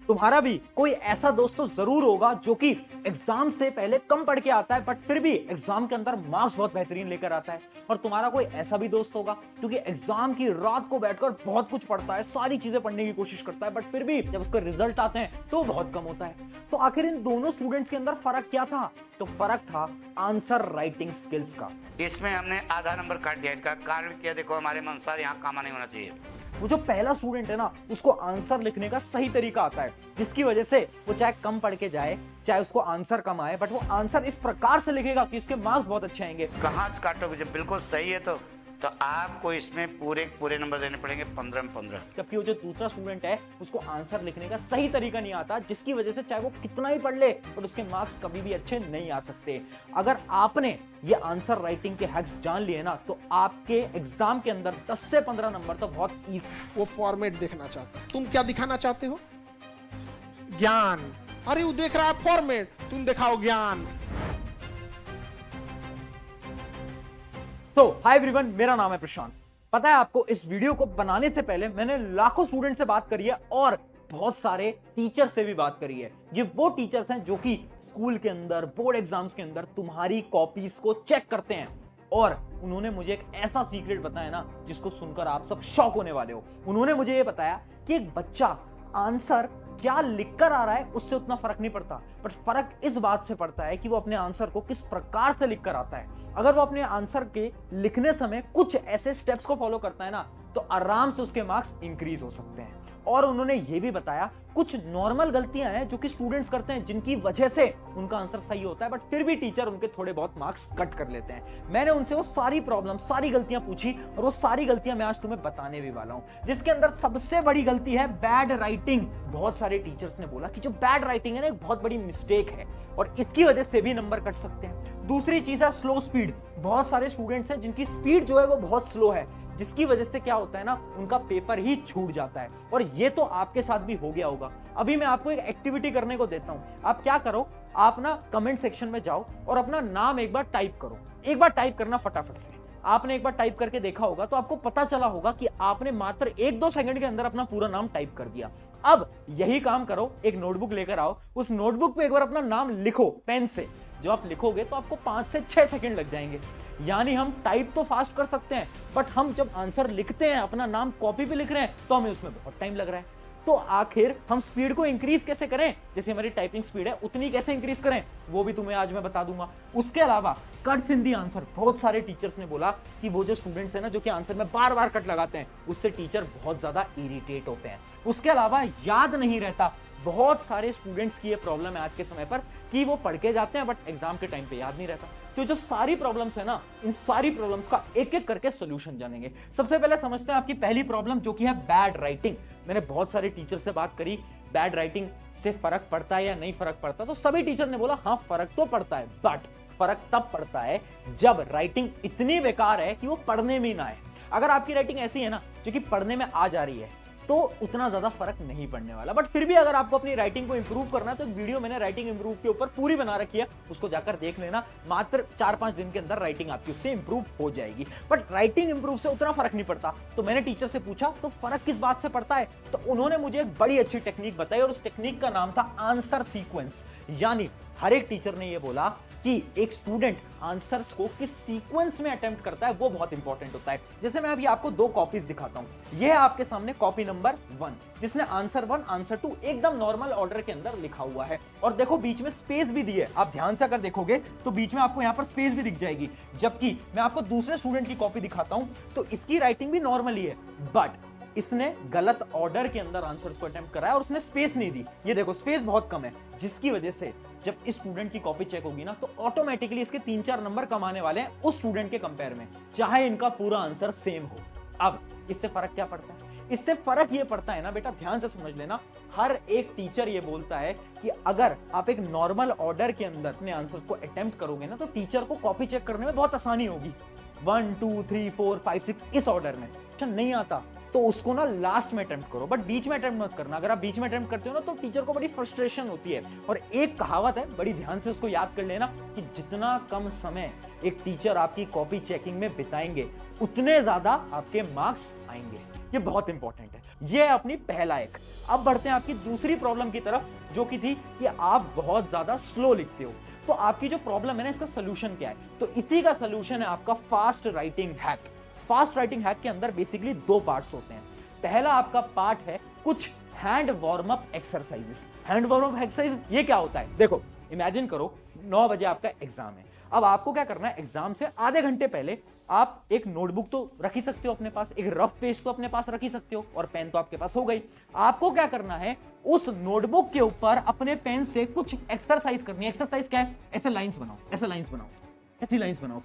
तुम्हारा भी कोई ऐसा दोस्त तो जरूर होगा जो कि एग्जाम से पहले कम पढ़ के आता है बट फिर भी एग्जाम के अंदर मार्क्स बहुत बेहतरीन लेकर आता है। और तुम्हारा कोई ऐसा भी दोस्त होगा जो कि एग्जाम की रात को बैठकर बहुत कुछ पढ़ता है, सारी चीजें पढ़ने की कोशिश करता है बट फिर भी जब उसके रिजल्ट आते हैं तो बहुत कम होता है। तो आखिर इन दोनों स्टूडेंट्स के अंदर फर्क क्या था? तो फर्क था आंसर राइटिंग स्किल्स का। इसमें हमने आधा नंबर काट दिया। इसका कारण क्या? देखो, हमारे अनुसार यहाँ कामा नहीं होना चाहिए। वो जो पहला स्टूडेंट है ना, उसको आंसर लिखने का सही तरीका आता है, जिसकी वजह से वो चाहे कम पढ़ के जाए, चाहे उसको आंसर कम आए, बट वो आंसर इस प्रकार से लिखेगा कि उसके मार्क्स बहुत अच्छे आएंगे। कहाँ से काटोगे? जब बिल्कुल सही है तो आपको इसमें पूरे नंबर देने पड़ेंगे, 15 में 15। जबकि वो जो दूसरा स्टूडेंट है उसको आंसर लिखने का सही तरीका नहीं आता, जिसकी वजह से चाहे वो कितना ही पढ़ ले बट उसके मार्क्स कभी भी अच्छे नहीं आ सकते। अगर आपने ये आंसर राइटिंग के हैक्स जान लिए ना तो आपके एग्जाम के अंदर 10 से 15 नंबर तो बहुत इजी। वो फॉर्मेट देखना चाहता है। तुम क्या दिखाना चाहते हो? ज्ञान। अरे वो देख रहा है फॉर्मेट, तुम दिखाओ ज्ञान। तो हाय एवरीवन, मेरा नाम है प्रशांत। पता है आपको, इस वीडियो को बनाने से पहले मैंने लाखों स्टूडेंट से बात करी है और बहुत सारे टीचर से भी बात करी है। ये वो टीचर्स हैं जो कि स्कूल के अंदर, बोर्ड एग्जाम्स के अंदर तुम्हारी कॉपीज को चेक करते हैं और उन्होंने मुझे एक ऐसा सीक्रेट बताया ना जिसको सुनकर आप सब शॉक होने वाले हो। उन्होंने मुझे ये बताया कि एक बच्चा आंसर क्या लिखकर आ रहा है उससे उतना फर्क नहीं पड़ता, बट फर्क इस बात से पड़ता है कि वो अपने आंसर को किस प्रकार से लिखकर आता है। अगर वो अपने आंसर के लिखने समय कुछ ऐसे स्टेप्स को फॉलो करता है ना तो आराम से उसके मार्क्स इंक्रीज हो सकते हैं। और उन्होंने ये भी बताया कुछ नॉर्मल गलतियां हैं जो कि स्टूडेंट्स करते हैं जिनकी वजह से उनका आंसर सही होता है बट फिर भी टीचर उनके थोड़े बहुत मार्क्स कट कर लेते हैं। मैंने उनसे वो सारी प्रॉब्लम, सारी गलतियां पूछी और वो सारी गलतियां मैं आज तुम्हें बताने भी वाला हूं, जिसके अंदर सबसे बड़ी गलती है बैड राइटिंग। बहुत सारे टीचर्स ने बोला कि जो बैड राइटिंग है ना एक बहुत बड़ी मिस्टेक है और इसकी वजह से भी नंबर कट सकते हैं। दूसरी चीज है स्लो स्पीड। बहुत सारे स्टूडेंट्स हैं जिनकी स्पीड जो है वो बहुत स्लो है, जिसकी वजह से क्या होता है ना, उनका पेपर ही छूट जाता है। और ये तो आपके साथ भी हो गया होगा। अभी मैं आपको एक एक्टिविटी करने को देता हूं। आप क्या करो, आप ना कमेंट सेक्शन में जाओ और अपना नाम एक बार टाइप करो। एक बार टाइप करना फटाफट से। आपने एक बार टाइप करके देखा होगा तो आपको पता चला होगा कि आपने मात्र 1-2 सेकंड के अंदर अपना पूरा नाम टाइप कर दिया। अब यही काम करो, एक नोटबुक लेकर आओ, उस नोटबुक पे एक बार अपना नाम लिखो पेन से। जो आप लिखोगे तो आपको 5 से 6 सेकंड लग जाएंगे। यानी हम टाइप तो फास्ट कर सकते हैं बट हम जब आंसर लिखते हैं, अपना नाम कॉपी पे लिख रहे हैं, तो हमें उसमें बहुत टाइम लग रहा है। तो आखिर हम स्पीड को इंक्रीज कैसे करें? जैसे हमारी टाइपिंग स्पीड है उतनी कैसे इंक्रीज करें वो भी तुम्हें आज मैं बता दूंगा। उसके अलावा कट्स इन दी आंसर। बहुत सारे टीचर्स ने बोला कि वो जो स्टूडेंट्स हैं ना जो कि आंसर में बार बार कट लगाते हैं उससे टीचर बहुत ज्यादा इरिटेट होते हैं। उसके अलावा याद नहीं रहता। बहुत सारे स्टूडेंट्स की ये प्रॉब्लम है आज के समय पर कि वो पढ़ के जाते हैं बट एग्जाम के टाइम पे याद नहीं रहता। तो जो सारी प्रॉब्लम्स है ना, इन सारी प्रॉब्लम्स का एक एक करके सॉल्यूशन जानेंगे। सबसे पहले समझते हैं आपकी पहली प्रॉब्लम जो कि है बैड राइटिंग। मैंने बहुत सारे टीचर से बात करी, बैड राइटिंग से फर्क पड़ता है या नहीं फर्क पड़ता, तो सभी टीचर ने बोला हाँ फर्क तो पड़ता है, बट फर्क तब पड़ता है जब राइटिंग इतनी बेकार है कि वो पढ़ने में ना आए। अगर आपकी राइटिंग ऐसी है ना जो कि पढ़ने में आ जा रही है तो उतना ज्यादा फर्क नहीं पड़ने वाला। बट फिर भी अगर आपको अपनी राइटिंग को इंप्रूव करना है तो एक वीडियो मैंने राइटिंग इंप्रूव के ऊपर पूरी बना रखी है, उसको जाकर देख लेना। मात्र 4-5 दिन के अंदर राइटिंग आपकी उससे इंप्रूव हो जाएगी। बट राइटिंग इंप्रूव से उतना फर्क नहीं पड़ता। तो मैंने टीचर से पूछा तो फर्क किस बात से पड़ता है, तो उन्होंने मुझे एक बड़ी अच्छी टेक्निक बताई और उस टेक्निक का नाम था आंसर सीक्वेंस। यानी हर एक टीचर ने यह बोला कि एक स्टूडेंट आंसर्स को किस सीक्वेंस में अटेम्प्ट करता है वो बहुत इंपॉर्टेंट होता है। जैसे मैं अभी आपको 2 कॉपीज दिखाता हूं। यह है आपके सामने कॉपी नंबर 1 जिसने आंसर 1 आंसर 2 एकदम नॉर्मल ऑर्डर के अंदर लिखा हुआ है और देखो बीच में स्पेस भी दी है। आप ध्यान से अगर देखोगे तो बीच में आपको यहां पर स्पेस भी दिख जाएगी। जबकि मैं आपको दूसरे स्टूडेंट की कॉपी दिखाता हूं तो इसकी राइटिंग भी नॉर्मल ही है बट इसने गलत ऑर्डर के अंदर आंसर्स को अटेम्प्ट करा है और उसने स्पेस नहीं दी। ये देखो स्पेस बहुत कम है, जिसकी वजह से जब इस स्टूडेंट की कॉपी चेक होगी ना तो ऑटोमेटिकली इसके 3-4 नंबर कम आने वाले हैं उस स्टूडेंट के कंपेयर में, चाहे इनका पूरा आंसर सेम हो। अब इससे फर्क क्या पड़ता है? इससे फर्क ये पड़ता है ना बेटा, ध्यान से समझ लेना। हर एक टीचर ये बोलता है कि अगर आप एक नॉर्मल ऑर्डर के अंदर अपने आंसर को अटेम्प्ट करोगे ना तो टीचर को कॉपी चेक करने में बहुत आसानी होगी। 1 2 3 4 5 6 इस ऑर्डर में नहीं आता तो उसको ना लास्ट में अटेम्प्ट करो, बट बीच में अटेम्प्ट मत करना। अगर आप बीच में अटेम्प्ट करते हो ना तो टीचर को बड़ी फ्रस्ट्रेशन होती है। और एक कहावत है, बड़ी ध्यान से उसको याद कर लेना कि जितना कम समय एक टीचर आपकी कॉपी चेकिंग में बिताएंगे उतने ज्यादा आपके मार्क्स आएंगे। ये बहुत इंपॉर्टेंट है। ये है अपनी पहला एक। अब बढ़ते हैं आपकी दूसरी प्रॉब्लम की तरफ, जो कि थी कि आप बहुत ज्यादा स्लो लिखते हो। तो आपकी जो प्रॉब्लम है ना, इसका सोल्यूशन क्या है? तो इसी का सोल्यूशन है आपका fast writing hack. Fast writing hack के अंदर बेसिकली दो पार्ट्स होते हैं। पहला आपका पार्ट है कुछ hand warm up exercises. Hand warm up exercise ये क्या होता है? देखो, इमेजिन करो 9 बजे आपका एग्जाम है। अब आपको क्या करना है, एग्जाम से आधे घंटे पहले आप एक नोटबुक तो रख ही सकते हो अपने पास, एक रफ पेज तो अपने पास रख ही सकते हो, और पेन तो आपके पास हो गई। आपको क्या करना है, उस नोटबुक के ऊपर अपने पेन से कुछ एक्सरसाइज करनी है। एक्सरसाइज क्या है? ऐसे लाइंस बनाओ, ऐसे लाइंस बनाओ, ऐसी लाइंस बनाओ,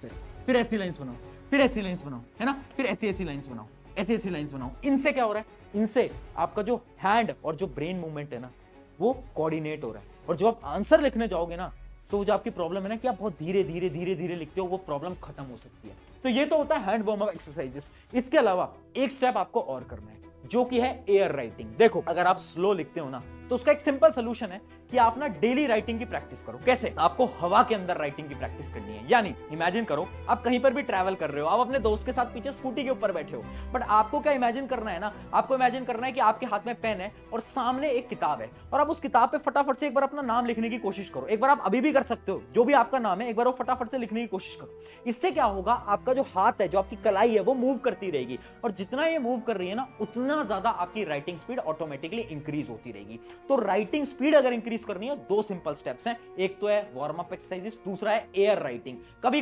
फिर ऐसी लाइंस बनाओ, फिर ऐसी लाइंस बनाओ, है ना, फिर ऐसी लाइंस बनाओ, ऐसी लाइंस बनाओ। इनसे क्या हो रहा है? इनसे आपका जो हैंड और जो ब्रेन मूवमेंट है ना, वो कोऑर्डिनेट हो रहा है। और जब आप आंसर लिखने जाओगे ना, तो जो आपकी प्रॉब्लम है ना कि आप बहुत धीरे धीरे धीरे धीरे लिखते हो, वो प्रॉब्लम खत्म हो सकती है। तो ये तो होता है हैंड वार्म अप एक्सरसाइजेस। इसके अलावा एक स्टेप आपको और करना है, जो कि है एयर राइटिंग। देखो, अगर आप स्लो लिखते हो ना, तो उसका एक सिंपल सोल्यूशन है कि आप ना डेली राइटिंग की प्रैक्टिस करो। कैसे? आपको हवा के अंदर राइटिंग की प्रैक्टिस करनी है। यानी इमेजिन करो आप कहीं पर भी ट्रैवल कर रहे हो, आप अपने दोस्त के साथ पीछे स्कूटी के ऊपर बैठे हो, बट आपको क्या इमेजिन करना है ना, आपको इमेजिन करना है कि आपके हाथ में पेन है और सामने एक किताब है, और आप उस किताब पे फटाफट से एक बार अपना नाम लिखने की कोशिश करो। एक बार आप अभी भी कर सकते हो, जो भी आपका नाम है एक बार वो फटाफट से लिखने की कोशिश करो। इससे क्या होगा, आपका जो हाथ है, जो आपकी कलाई है, वो मूव करती रहेगी, और जितना ये मूव कर रही है ना, उतना ज्यादा आपकी राइटिंग स्पीड ऑटोमेटिकली इंक्रीज होती रहेगी। तो राइटिंग स्पीड अगर इंक्रीज करनी है, दो सिंपल स्टेप्स हैं। एक तो है वार्म अप एक्सरसाइजेस, दूसरा है एयर राइटिंग। कभी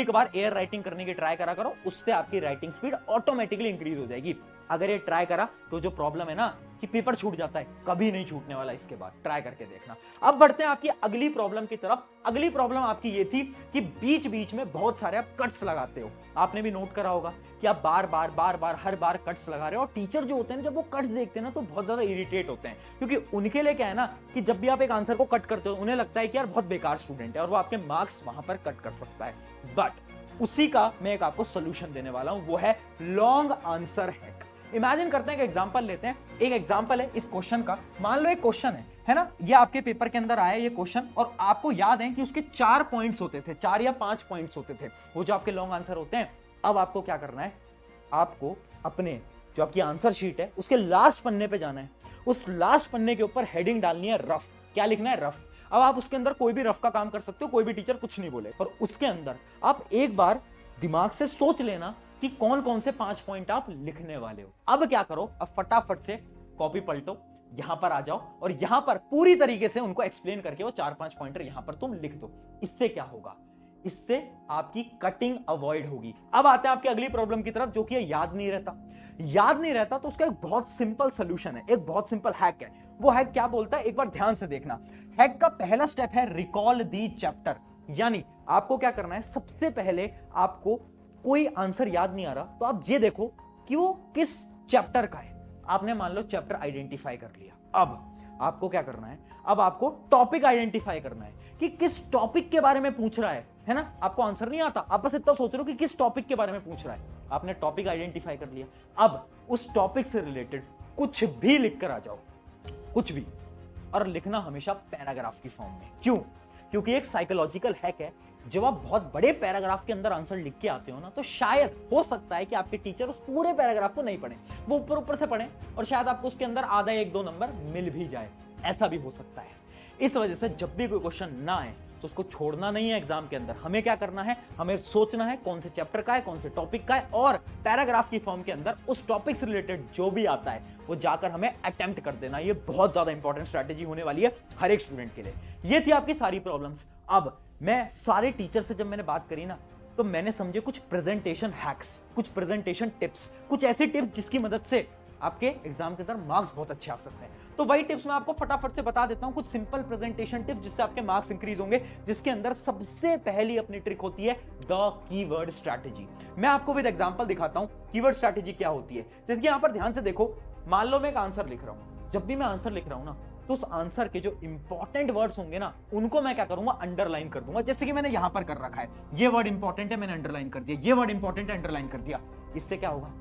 कभार एयर राइटिंग करने की ट्राई करा करो, उससे आपकी राइटिंग स्पीड ऑटोमेटिकली इंक्रीज हो जाएगी। अगर ये ट्राई करा तो जो प्रॉब्लम है ना कि पेपर छूट जाता है, कभी नहीं छूटने वाला। इसके बाद ट्राई करके देखना। अब बढ़ते हैं आपकी अगली प्रॉब्लम की तरफ। अगली प्रॉब्लम आपकी ये थी कि बीच बीच में बहुत सारे आप कट्स लगाते हो। आपने भी नोट करा होगा कि आप बार बार हर बार कट्स लगा रहे हो, और टीचर जो होते हैं जब वो कट्स देखते हैं ना, तो बहुत ज्यादा इरिटेट होते हैं, क्योंकि उनके लिए क्या है ना कि जब भी आप एक आंसर को कट करते हो, उन्हें लगता है कि यार बहुत बेकार स्टूडेंट है, और वो आपके मार्क्स वहां पर कट कर सकता है। बट उसी का मैं एक आपको सोल्यूशन देने वाला हूं, वो है लॉन्ग आंसर हैक। इमेजिन करते हैं कि एग्जांपल लेते हैं। एक एग्जांपल है इस क्वेश्चन का। मान लो एक क्वेश्चन है ना, ये आपके पेपर के अंदर आया ये क्वेश्चन, और आपको याद है कि उसके 4 पॉइंट्स होते थे, 4 या 5 पॉइंट्स होते थे, वो जो आपके लॉन्ग आंसर होते हैं। अब आपको क्या करना है, आपको अपने जो आपकी आंसर शीट है उसके लास्ट पन्ने पे जाना है। उस लास्ट पन्ने के ऊपर हेडिंग डालनी है रफ। क्या लिखना है? रफ। अब आप उसके अंदर कोई भी रफ का काम कर सकते हो, कोई भी टीचर कुछ नहीं बोले, और उसके अंदर आप एक बार दिमाग से सोच लेना कि कौन कौन से 5 पॉइंट आप लिखने वाले हो। अब क्या करो, अब फटाफट से कॉपी पलटो, यहां पर आ जाओ, और यहां पर पूरी तरीके से उनको एक्सप्लेन करके वो 4-5 पॉइंटर यहां पर तुम लिख दो। इससे क्या होगा, इससे आपकी कटिंग अवॉइड होगी। अब आते हैं आपकी अगली प्रॉब्लम की तरफ, जो कि याद नहीं रहता। याद नहीं रहता तो उसका एक बहुत सिंपल सोल्यूशन है, एक बहुत सिंपल हैक है। वो हैक क्या बोलता है, एक बार ध्यान से देखना। हैक का पहला स्टेप है रिकॉल दी चैप्टर। यानी आपको क्या करना है, सबसे पहले आपको कोई आंसर याद नहीं आ रहा, तो आप ये देखो कि वो किस चैप्टर का है। आपने मान लो चैप्टर आइडेंटिफाई कर लिया। अब आपको क्या करना है, अब आपको टॉपिक आइडेंटिफाई करना है कि किस टॉपिक के बारे में पूछ रहा है ना। आपको आंसर नहीं आता, आप बस इतना सोच रहे हो कि किस टॉपिक के बारे में पूछ रहा है। आपने टॉपिक आइडेंटिफाई कर लिया। अब उस टॉपिक से रिलेटेड कुछ भी लिख कर आ जाओ, कुछ भी, और लिखना हमेशा पैराग्राफ की फॉर्म में। क्यों? क्योंकि एक साइकोलॉजिकल हैक है, जब आप बहुत बड़े पैराग्राफ के अंदर आंसर लिख के आते हो ना, तो शायद हो सकता है कि आपके टीचर उस पूरे पैराग्राफ को नहीं पढ़े, वो ऊपर ऊपर से पढ़े, और शायद आपको उसके अंदर आधा 1-2 नंबर मिल भी जाए। ऐसा भी हो सकता है। इस वजह से जब भी कोई क्वेश्चन ना आए तो उसको छोड़ना नहीं है एग्जाम के अंदर। हमें क्या करना है, हमें सोचना है कौन से चैप्टर का है, कौन से टॉपिक का है, और पैराग्राफ की फॉर्म के अंदर उस टॉपिक से रिलेटेड जो भी आता है वो जाकर हमें अटेम्प्ट कर देना। ये बहुत ज्यादा इंपॉर्टेंट स्ट्रैटेजी होने वाली है हर एक स्टूडेंट के लिए। ये थी आपकी सारी प्रॉब्लम्स। अब मैं सारे टीचर से जब मैंने बात करी ना, तो मैंने समझे कुछ प्रेजेंटेशन हैक्स, कुछ प्रेजेंटेशन टिप्स, कुछ ऐसे टिप्स जिसकी मदद से आपके एग्जाम के अंदर मार्क्स बहुत अच्छे आ सकते हैं। तो वही टिप्स मैं आपको फटाफट से बता देता हूं, कुछ सिंपल प्रेजेंटेशन टिप्स जिससे आपके मार्क्स इंक्रीज होंगे, जिसके अंदर सबसे पहली अपनी ट्रिक होती है द कीवर्ड स्ट्रैटेजी। मैं आपको विद एग्जांपल दिखाता हूं कीवर्ड स्ट्रैटेजी क्या होती है। जैसे यहां पर ध्यान से देखो, मान लो मैं एक आंसर लिख रहा हूं। जब भी मैं आंसर लिख रहा हूं ना, तो उस आंसर के जो इंपॉर्टेंट वर्ड्स होंगे ना, उनको मैं क्या करूंगा, अंडरलाइन कर दूंगा। जैसे कि मैंने यहां पर कर रखा है, ये वर्ड इंपॉर्टेंट है, मैंने अंडरलाइन कर दिया, ये वर्ड इंपॉर्टेंट है, अंडरलाइन कर दिया। इससे क्या होगा,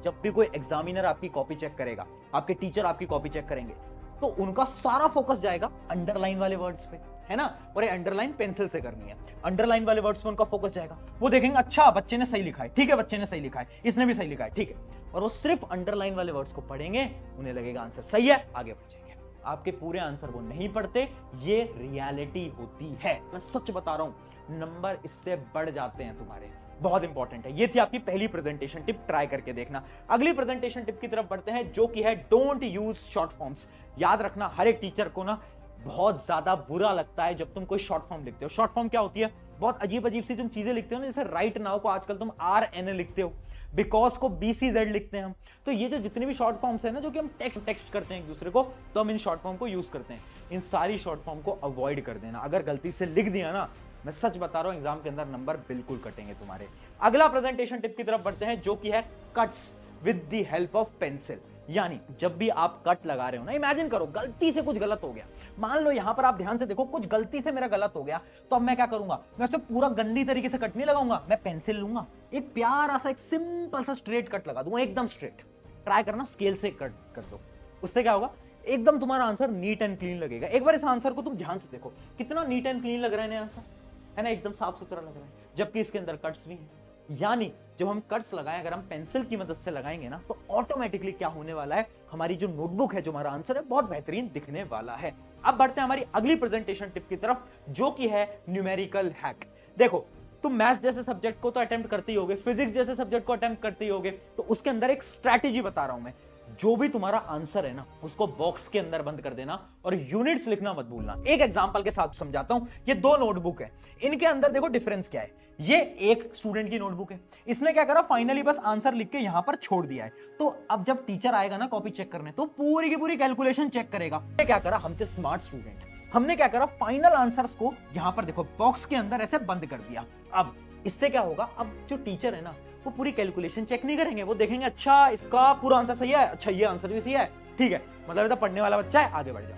जब भी कोई एग्जामिनर आपकी कॉपी चेक करेगा, आपके टीचर आपकी कॉपी चेक करेंगे, तो उनका सारा फोकस जाएगा अंडरलाइन वाले वर्ड्स पे। है ना, और ये अंडरलाइन पेंसिल से करनी है। अंडरलाइन वाले वर्ड्स पे उनका फोकस जाएगा, वो देखेंगे अच्छा बच्चे ने सही लिखा है, ठीक है बच्चे ने सही लिखा है, इसने भी सही लिखा है, ठीक है, और वो सिर्फ अंडरलाइन वाले वर्ड्स को पढ़ेंगे, उन्हें लगेगा आंसर सही है, आगे बढ़ेंगे। आपके पूरे आंसर वो नहीं पढ़ते, ये रियलिटी होती है, मैं सच बता रहा हूं, नंबर इससे बढ़ जाते हैं तुम्हारे। बहुत इंपॉर्टेंट है। ये थी आपकी पहली प्रेजेंटेशन टिप, ट्राई करके देखना। अगली प्रेजेंटेशन टिप की तरफ बढ़ते हैं, जो कि है डोंट यूज शॉर्ट फॉर्म्स। याद रखना, हर एक टीचर को ना बहुत ज्यादा बुरा लगता है जब तुम कोई शॉर्ट फॉर्म लिखते हो। शॉर्ट फॉर्म क्या होती है? बहुत अजीब अजीब सी तुम चीजें लिखते हो ना, जैसे राइट नाउ को आजकल तुम RN लिखते हो, बिकॉज को BCZ लिखते हैं हम। तो ये जो जितने भी शॉर्ट फॉर्म्स है ना, जो कि हम टेक्स्ट करते हैं एक दूसरे को, तो हम इन शॉर्ट फॉर्म को यूज करते हैं। इन सारी शॉर्ट फॉर्म को अवॉइड कर देना। अगर गलती से लिख दिया ना, मैं सच बता रहा हूं, एग्जाम के अंदर नंबर बिल्कुल कटेंगे तुम्हारे। अगला प्रेजेंटेशन टिप की तरफ बढ़ते हैं, जो कि है cuts with the help of pencil. यानी जब भी आप कट लगा रहे हो ना, इमेजिन करो गलती से कुछ गलत हो गया, मान लो यहां पर आप ध्यान से देखो, कुछ गलती से मेरा गलत हो गया, तो अब मैं क्या करूंगा? मैं उसे पूरा गंदी तरीके से कट नहीं लगाऊंगा, मैं पेंसिल लूंगा, एक प्यारा सा एक सिंपल सा स्ट्रेट कट लगा दूंगा, एकदम स्ट्रेट। ट्राई करना, स्केल से कट कर दो, उससे क्या होगा? एकदम तुम्हारा आंसर नीट एंड क्लीन लगेगा। एक बार इस आंसर को तुम ध्यान से देखो, कितना नीट एंड क्लीन लग रहा है आंसर, है ना, एकदम साफ सुथरा लग रहा है, जबकि इसके अंदर कट्स भी हैं। यानी जब हम कट्स लगाएं, अगर हम पेंसिल की मदद से लगाएंगे ना, तो ऑटोमेटिकली क्या होने वाला है, हमारी जो नोटबुक है, जो हमारा आंसर है, बहुत बेहतरीन दिखने वाला है। अब बढ़ते हैं हमारी अगली प्रेजेंटेशन टिप की तरफ, जो कि है न्यूमेरिकल हैक। देखो, तुम मैथ्स जैसे सब्जेक्ट को तो अटेम्प्ट करते ही होगे, फिजिक्स जैसे सब्जेक्ट को अटेम्प्ट करते ही होगे, तो उसके अंदर एक स्ट्रैटेजी बता रहा हूं मैं। जो भी तुम्हारा आंसर है ना, उसको बॉक्स के अंदर बंद कर देना और यूनिट्स लिखना मत भूलना। एक एग्जांपल के साथ समझाता हूं। ये दो नोटबुक है, इनके अंदर देखो डिफरेंस क्या है। ये एक स्टूडेंट की नोटबुक है, इसने क्या करा, फाइनली बस आंसर लिख के यहां पर छोड़ दिया है। तो अब जब टीचर आएगा ना कॉपी चेक करने, तो पूरी की पूरी कैलकुलेशन चेक करेगा। ये क्या करा, हम थे स्मार्ट स्टूडेंट, हमने क्या करा, फाइनल आंसर्स को यहां पर देखो बॉक्स के अंदर ऐसे बंद कर दिया। अब इससे क्या होगा, अब जो टीचर है ना, वो पूरी कैलकुलेशन चेक नहीं करेंगे, वो देखेंगे अच्छा इसका पूरा आंसर सही है, अच्छा ये आंसर भी सही है, ठीक है, मतलब ये तो पढ़ने वाला बच्चा है, आगे बढ़ जाओ।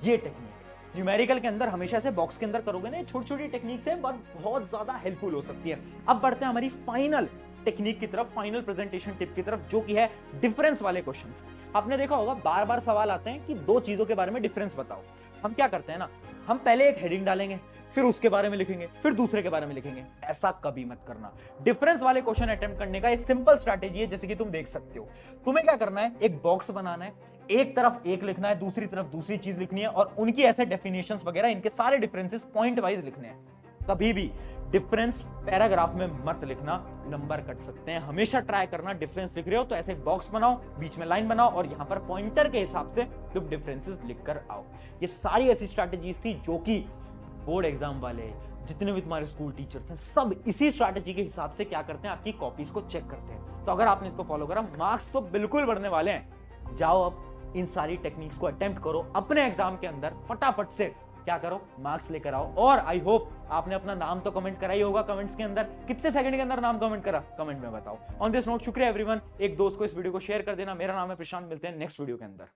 ये टेक्निक न्यूमेरिकल के अंदर हमेशा से बॉक्स के अंदर करोगे ना, छोटी छोटी टेक्निक से बहुत ज्यादा हेल्पफुल हो सकती है। अब बढ़ते हैं हमारी फाइनल टेक्निक की तरफ, फाइनल प्रेजेंटेशन टिप की तरफ, जो कि है डिफरेंस वाले क्वेश्चंस। आपने देखा होगा बार बार सवाल आते हैं कि दो चीजों के बारे में डिफरेंस बताओ। हम क्या करते हैं ना, हम पहले एक हेडिंग डालेंगे, फिर उसके बारे में लिखेंगे, फिर दूसरे के बारे में लिखेंगे। ऐसा कभी मत करना। डिफरेंस वाले क्वेश्चन अटेम्प्ट करने का एक सिंपल स्ट्रैटेजी है, जैसे कि तुम देख सकते हो। तुम्हें क्या करना है, एक बॉक्स बनाना है, एक तरफ एक लिखना है, दूसरी तरफ दूसरी चीज लिखनी है, और उनकी ऐसे डेफिनेशंस वगैरह, इनके सारे डिफरेंसेस पॉइंट वाइज लिखने हैं। कभी भी डिफरेंस पैराग्राफ में मत लिखना, नंबर कट सकते हैं। हमेशा ट्राई करना, डिफरेंस लिख रहे हो तो ऐसे बॉक्स बनाओ, बीच में लाइन बनाओ, और यहां पर पॉइंटर के हिसाब से तुम डिफरेंसेस लिखकर आओ। ये सारी ऐसी स्ट्रैटेजीज थी जो कि बोर्ड एग्जाम वाले, जितने भी तुम्हारे स्कूल टीचर्स हैं, सब इसी स्ट्रैटेजी के हिसाब से क्या करते हैं, आपकी कॉपीज को चेक करते हैं। तो अगर आपने इसको फॉलो करा, मार्क्स तो बिल्कुल बढ़ने वाले हैं। जाओ अब इन सारी टेक्निक्स को अटेम्प्ट करो, अपने एग्जाम के अंदर फटाफट से क्या करो, मार्क्स लेकर आओ। और आई होप आपने अपना नाम तो कमेंट करा ही होगा कमेंट्स के अंदर। कितने सेकंड के अंदर नाम कमेंट करा, कमेंट में बताओ। ऑन दिस नोट, शुक्रिया एवरीवन। एक दोस्त को इस वीडियो को शेयर कर देना। मेरा नाम है प्रशांत, मिलते हैं नेक्स्ट वीडियो के अंदर।